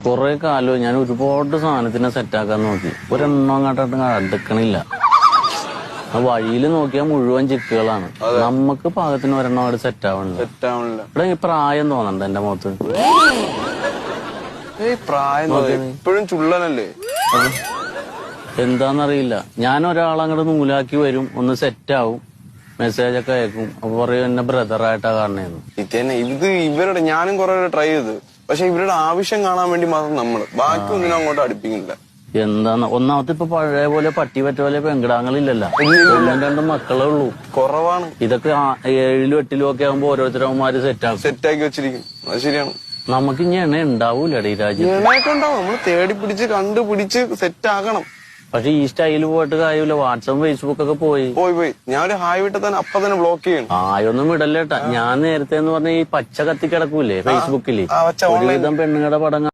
കൊറേ കാലം ഞാൻ ഒരുപാട് സാധനത്തിനെ സെറ്റാക്കാൻ നോക്കി. ഒരെണ്ണം അങ്ങോട്ട് അടുക്കണില്ല. വഴിയിൽ നോക്കിയാൽ മുഴുവൻ ചിക്കുകളാണ്. നമുക്ക് പാകത്തിന് ഒരെണ്ണം അവിടെ സെറ്റ് ആവണില്ല. ഇവിടെ ഈ പ്രായം തോന്നണ്ട എന്റെ മുഖത്ത്. ഇപ്പോഴും ചുള്ളനല്ലേ? എന്താന്നറിയില്ല. ഞാൻ ഒരാളങ്ങോട്ട് നൂലാക്കി വരും, ഒന്ന് സെറ്റ് ആവും, മെസ്സേജ് ഒക്കെ അയക്കും. അപ്പൊ പറയും എന്നെ ബ്രദറായിട്ടാ കാണണേന്ന്. ഇത് ഇവരുടെ ഞാനും കുറെ ട്രൈ ചെയ്ത്, പക്ഷെ ഇവരുടെ ആവശ്യം കാണാൻ വേണ്ടി മാത്രം നമ്മള് ബാക്കി ഒന്നിനും അങ്ങോട്ട് അടുപ്പിക്കുന്നില്ല. എന്താന്ന് ഒന്നാമത്തെ ഇപ്പൊ പഴയ പോലെ പട്ടി പറ്റ പോലെ പെങ്കിടാങ്ങളില്ലല്ലോ. രണ്ടും മക്കളേ ഉള്ളൂ. കുറവാണ്. ഇതൊക്കെ 7ലും 8ലും ഒക്കെ ആകുമ്പോ ഓരോരുത്തരവന്മാര് സെറ്റാക്കി വെച്ചിരിക്കും. അത് ശരിയാണ്. നമുക്ക് ഇനി എണ്ണ ഉണ്ടാവൂലടേ ഈ രാജ്യം. എണ്ണയൊക്കെ ഉണ്ടാവും. നമ്മള് തേടി പിടിച്ച് കണ്ടുപിടിച്ച് സെറ്റ് ആക്കണം. പക്ഷെ ഈ സ്റ്റൈല് പോയിട്ട് കാര്യമില്ല. വാട്സാപ്പ് ഫേസ്ബുക്ക് ഒക്കെ പോയി. ഞാൻ ഒരു ഹായ് വിട്ട തന്നെ അപ്പൊ തന്നെ ബ്ലോക്ക് ചെയ്യണം. ഹായൊന്നും വിടല്ലേട്ടാ. ഞാൻ നേരത്തെ എന്ന് പറഞ്ഞ ഈ പച്ച കത്തി കിടക്കൂലേ ഫേസ്ബുക്കില്, ഒരുവിധം പെണ്ണുങ്ങളുടെ പടങ്ങൾ